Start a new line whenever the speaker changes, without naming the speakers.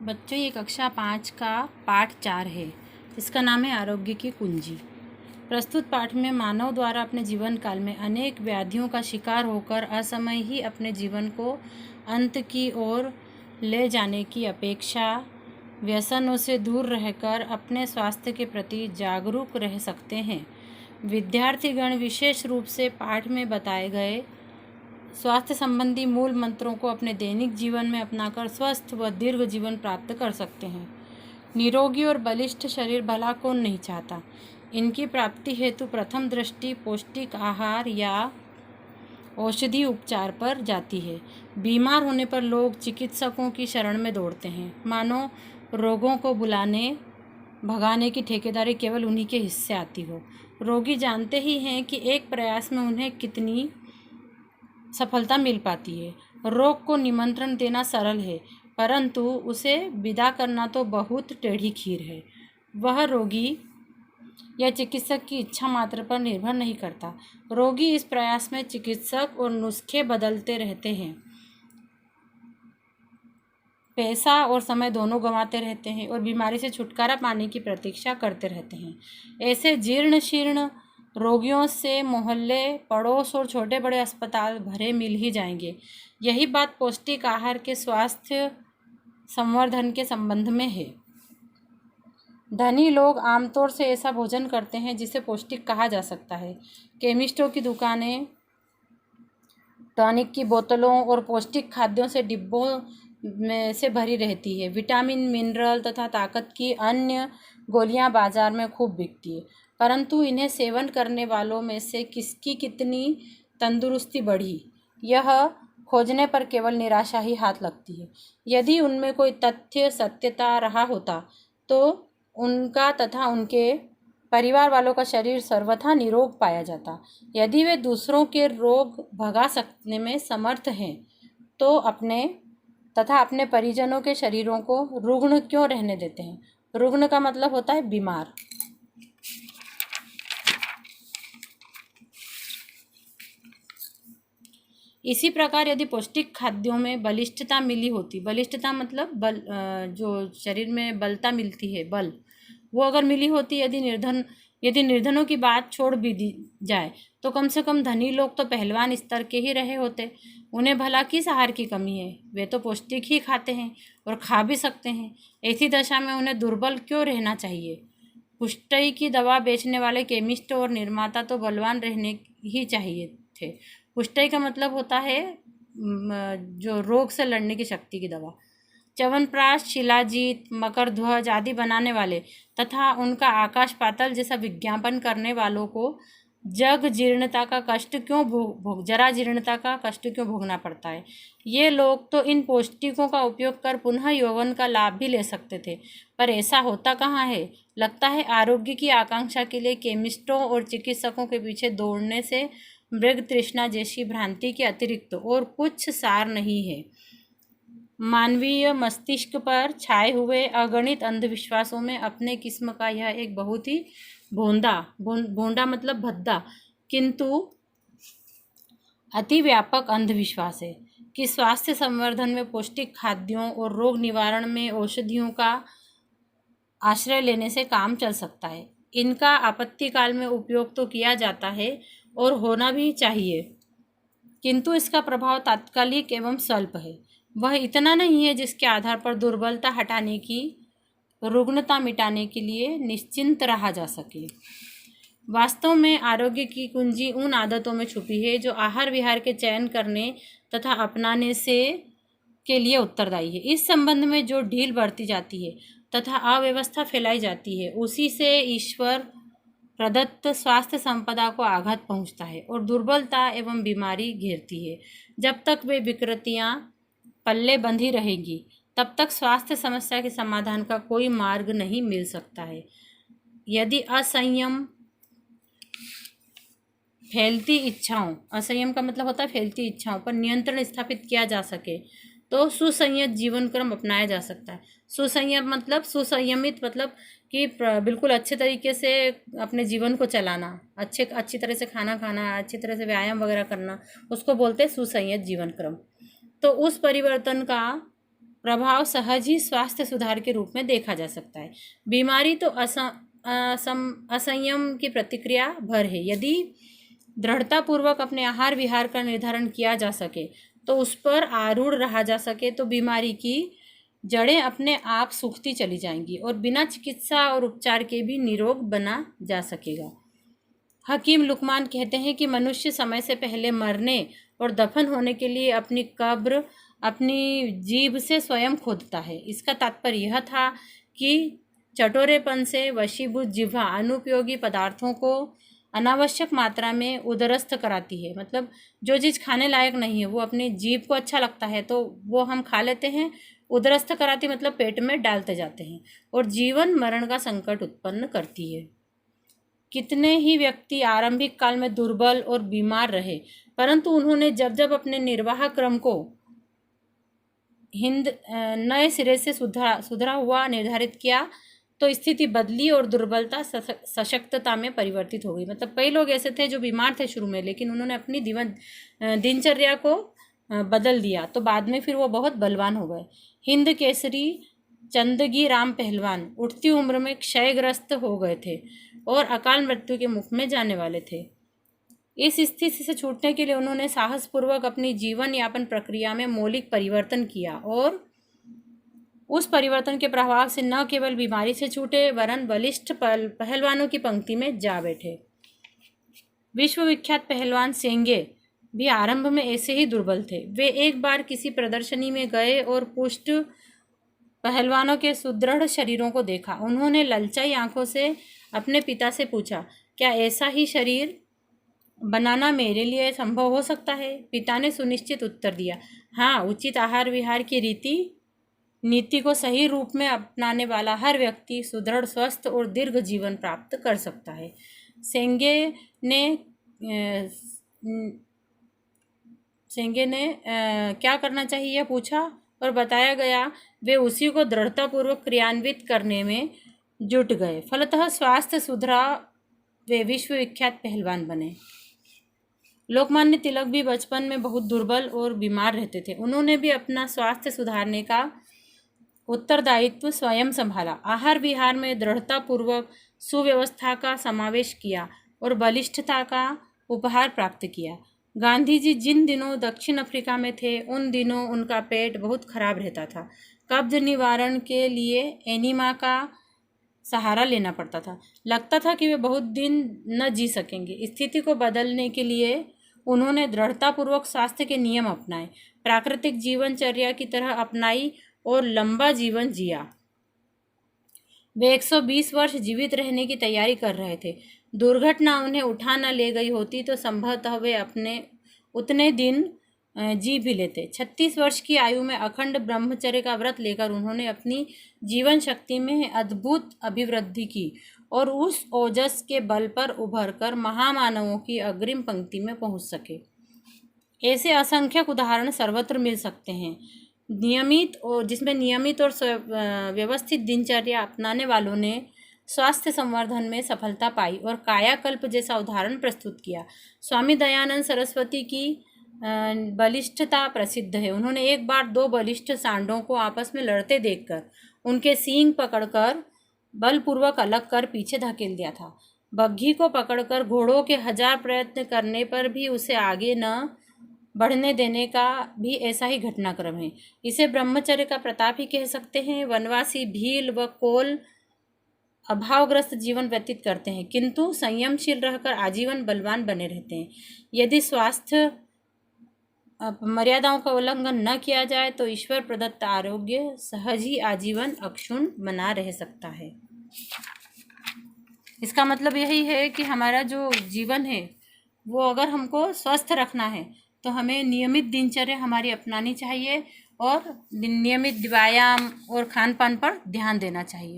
बच्चों, ये कक्षा 5 का पाठ 4 है। इसका नाम है आरोग्य की कुंजी। प्रस्तुत पाठ में मानव द्वारा अपने जीवन काल में अनेक व्याधियों का शिकार होकर असमय ही अपने जीवन को अंत की ओर ले जाने की अपेक्षा व्यसनों से दूर रहकर अपने स्वास्थ्य के प्रति जागरूक रह सकते हैं। विद्यार्थीगण विशेष रूप से पाठ में बताए गए स्वास्थ्य संबंधी मूल मंत्रों को अपने दैनिक जीवन में अपनाकर स्वस्थ व दीर्घ जीवन प्राप्त कर सकते हैं। निरोगी और बलिष्ठ शरीर भला कौन नहीं चाहता। इनकी प्राप्ति हेतु प्रथम दृष्टि पौष्टिक आहार या औषधि उपचार पर जाती है। बीमार होने पर लोग चिकित्सकों की शरण में दौड़ते हैं, मानो रोगों को भगाने की ठेकेदारी केवल उन्हीं के हिस्से आती हो। रोगी जानते ही हैं कि एक प्रयास में उन्हें कितनी सफलता मिल पाती है। रोग को निमंत्रण देना सरल है, परंतु उसे विदा करना तो बहुत टेढ़ी खीर है। वह रोगी या चिकित्सक की इच्छा मात्र पर निर्भर नहीं करता। रोगी इस प्रयास में चिकित्सक और नुस्खे बदलते रहते हैं, पैसा और समय दोनों गंवाते रहते हैं और बीमारी से छुटकारा पाने की प्रतीक्षा करते रहते हैं। ऐसे जीर्ण शीर्ण रोगियों से मोहल्ले, पड़ोस और छोटे बड़े अस्पताल भरे मिल ही जाएंगे। यही बात पौष्टिक आहार के स्वास्थ्य संवर्धन के संबंध में है। धनी लोग आमतौर से ऐसा भोजन करते हैं जिसे पौष्टिक कहा जा सकता है। केमिस्टों की दुकानें टॉनिक की बोतलों और पौष्टिक खाद्यों से डिब्बों में से भरी रहती है। विटामिन, मिनरल तथा ताकत की अन्य गोलियां बाजार में खूब बिकती है, परंतु इन्हें सेवन करने वालों में से किसकी कितनी तंदुरुस्ती बढ़ी, यह खोजने पर केवल निराशा ही हाथ लगती है। यदि उनमें कोई तथ्य सत्यता रहा होता तो उनका तथा उनके परिवार वालों का शरीर सर्वथा निरोग पाया जाता। यदि वे दूसरों के रोग भगा सकने में समर्थ हैं तो अपने परिजनों के शरीरों को रुग्ण क्यों रहने देते हैं। रुग्ण का मतलब होता है बीमार। इसी प्रकार यदि पौष्टिक खाद्यों में बलिष्ठता मिली होती, बलिष्ठता मतलब बल, जो शरीर में बलता मिलती है, बल, वो अगर मिली होती, यदि निर्धनों की बात छोड़ भी दी जाए तो कम से कम धनी लोग तो पहलवान स्तर के ही रहे होते। उन्हें भला किस आहार की कमी है, वे तो पौष्टिक ही खाते हैं और खा भी सकते हैं। ऐसी दशा में उन्हें दुर्बल क्यों रहना चाहिए। पुष्टि की दवा बेचने वाले केमिस्ट और निर्माता तो बलवान रहने ही चाहिए थे। पुष्टि का मतलब होता है जो रोग से लड़ने की शक्ति की दवा। च्यवनप्राश, शिलाजीत, मकरध्वज आदि बनाने वाले तथा उनका आकाश पाताल जैसा विज्ञापन करने वालों को जरा जीर्णता का कष्ट क्यों भोगना पड़ता है। ये लोग तो इन पौष्टिकों का उपयोग कर पुनः यौवन का लाभ भी ले सकते थे, पर ऐसा होता कहाँ है। लगता है आरोग्य की आकांक्षा के लिए केमिस्टों और चिकित्सकों के पीछे दौड़ने से मृग तृष्णा जैसी भ्रांति के अतिरिक्त और कुछ सार नहीं है। मानवीय मस्तिष्क पर छाए हुए अगणित अंधविश्वासों में अपने किस्म का यह एक बहुत ही भोंडा मतलब भद्दा, किंतु अति व्यापक अंधविश्वास है कि स्वास्थ्य संवर्धन में पौष्टिक खाद्यों और रोग निवारण में औषधियों का आश्रय लेने से काम चल सकता है। इनका आपत्ति काल में उपयोग तो किया जाता है और होना भी चाहिए, किंतु इसका प्रभाव तात्कालिक एवं स्वल्प है। वह इतना नहीं है जिसके आधार पर दुर्बलता हटाने की, रुग्णता मिटाने के लिए निश्चिंत रहा जा सके। वास्तव में आरोग्य की कुंजी उन आदतों में छुपी है जो आहार विहार के चयन करने तथा अपनाने से के लिए उत्तरदायी है। इस संबंध में जो ढील बरती जाती है तथा अव्यवस्था फैलाई जाती है, उसी से ईश्वर प्रदत्त स्वास्थ्य संपदा को आघात पहुंचता है और दुर्बलता एवं बीमारी घेरती है। जब तक वे विकृतियां पल्ले बंधी रहेगी, तब तक स्वास्थ्य समस्या के समाधान का कोई मार्ग नहीं मिल सकता है। यदि असंयम का मतलब होता है फैलती इच्छाओं पर नियंत्रण स्थापित किया जा सके तो सुसंयत जीवन क्रम अपनाया जा सकता है। सुसंयमित मतलब कि बिल्कुल अच्छे तरीके से अपने जीवन को चलाना, अच्छी तरह से खाना खाना, अच्छी तरह से व्यायाम वगैरह करना, उसको बोलते हैं सुसंयत जीवन क्रम। तो उस परिवर्तन का प्रभाव सहज ही स्वास्थ्य सुधार के रूप में देखा जा सकता है। बीमारी तो असंयम की प्रतिक्रिया भर है। यदि दृढ़तापूर्वक अपने आहार विहार का निर्धारण किया जा सके, तो उस पर आरूढ़ रहा जा सके, तो बीमारी की जड़ें अपने आप सूखती चली जाएंगी और बिना चिकित्सा और उपचार के भी निरोग बना जा सकेगा। हकीम लुकमान कहते हैं कि मनुष्य समय से पहले मरने और दफन होने के लिए अपनी कब्र अपनी जीभ से स्वयं खोदता है। इसका तात्पर्य यह था कि चटोरेपन से वशीभूत जिह्वा अनुपयोगी पदार्थों को अनावश्यक मात्रा में उदरस्थ कराती है। मतलब जो चीज़ खाने लायक नहीं है वो अपनी जीभ को अच्छा लगता है तो वो हम खा लेते हैं। उदरस्थ कराती मतलब पेट में डालते जाते हैं और जीवन मरण का संकट उत्पन्न करती है। कितने ही व्यक्ति आरंभिक काल में दुर्बल और बीमार रहे, परंतु उन्होंने जब जब अपने निर्वाह क्रम को नए सिरे से सुधरा हुआ निर्धारित किया तो स्थिति बदली और दुर्बलता सशक्तता में परिवर्तित हो गई। मतलब कई लोग ऐसे थे जो बीमार थे शुरू में, लेकिन उन्होंने अपनी दिनचर्या को बदल दिया तो बाद में फिर वो बहुत बलवान हो गए। हिंद केसरी चंदगी राम पहलवान उठती उम्र में क्षयग्रस्त हो गए थे और अकाल मृत्यु के मुख में जाने वाले थे। इस स्थिति से छूटने के लिए उन्होंने साहसपूर्वक अपनी जीवन यापन प्रक्रिया में मौलिक परिवर्तन किया और उस परिवर्तन के प्रभाव से न केवल बीमारी से छूटे वरन बलिष्ठ पहलवानों की पंक्ति में जा बैठे। विश्वविख्यात पहलवान सेंगे भी आरंभ में ऐसे ही दुर्बल थे। वे एक बार किसी प्रदर्शनी में गए और पुष्ट पहलवानों के सुदृढ़ शरीरों को देखा। उन्होंने ललचाई आंखों से अपने पिता से पूछा, क्या ऐसा ही शरीर बनाना मेरे लिए संभव हो सकता है? पिता ने सुनिश्चित उत्तर दिया, हाँ, उचित आहार विहार की नीति को सही रूप में अपनाने वाला हर व्यक्ति सुदृढ़, स्वस्थ और दीर्घ जीवन प्राप्त कर सकता है। सेंगे ने क्या करना चाहिए यह पूछा और बताया गया। वे उसी को दृढ़तापूर्वक क्रियान्वित करने में जुट गए। फलतः स्वास्थ्य सुधरा, वे विश्वविख्यात पहलवान बने। लोकमान्य तिलक भी बचपन में बहुत दुर्बल और बीमार रहते थे। उन्होंने भी अपना स्वास्थ्य सुधारने का उत्तरदायित्व स्वयं संभाला। आहार विहार में दृढ़तापूर्वक सुव्यवस्था का समावेश किया और बलिष्ठता का उपहार प्राप्त किया। गांधी जी जिन दिनों दक्षिण अफ्रीका में थे उन दिनों उनका पेट बहुत खराब रहता था। कब्ज निवारण के लिए एनीमा का सहारा लेना पड़ता था। लगता था कि वे बहुत दिन न जी सकेंगे। स्थिति को बदलने के लिए उन्होंने दृढ़तापूर्वक स्वास्थ्य के नियम अपनाए, प्राकृतिक जीवनचर्या की तरह अपनाई और लंबा जीवन जिया। वे 120 वर्ष जीवित रहने की तैयारी कर रहे थे। दुर्घटना उन्हें उठा न ले गई होती तो संभवतः वे अपने उतने दिन जी भी लेते। 36 वर्ष की आयु में अखंड ब्रह्मचर्य का व्रत लेकर उन्होंने अपनी जीवन शक्ति में अद्भुत अभिवृद्धि की और उस ओजस के बल पर उभर कर महामानवों की अग्रिम पंक्ति में पहुंच सके। ऐसे असंख्यक उदाहरण सर्वत्र मिल सकते हैं। जिसमें नियमित और व्यवस्थित दिनचर्या अपनाने वालों ने स्वास्थ्य संवर्धन में सफलता पाई और कायाकल्प जैसा उदाहरण प्रस्तुत किया। स्वामी दयानंद सरस्वती की बलिष्ठता प्रसिद्ध है। उन्होंने एक बार 2 बलिष्ठ सांडों को आपस में लड़ते देखकर उनके सींग पकड़कर बलपूर्वक अलग कर पीछे धकेल दिया था। बग्घी को पकड़कर घोड़ों के 1000 प्रयत्न करने पर भी उसे आगे न बढ़ने देने का भी ऐसा ही घटनाक्रम है। इसे ब्रह्मचर्य का प्रताप ही कह सकते हैं। वनवासी भील व कोल अभावग्रस्त जीवन व्यतीत करते हैं, किंतु संयमशील रहकर आजीवन बलवान बने रहते हैं। यदि स्वास्थ्य मर्यादाओं का उल्लंघन न किया जाए तो ईश्वर प्रदत्त आरोग्य सहज ही आजीवन अक्षुण्ण बना रह सकता है। इसका मतलब यही है कि हमारा जो जीवन है वो अगर हमको स्वस्थ रखना है तो हमें नियमित दिनचर्या हमारी अपनानी चाहिए और नियमित व्यायाम और खान पान पर ध्यान देना चाहिए।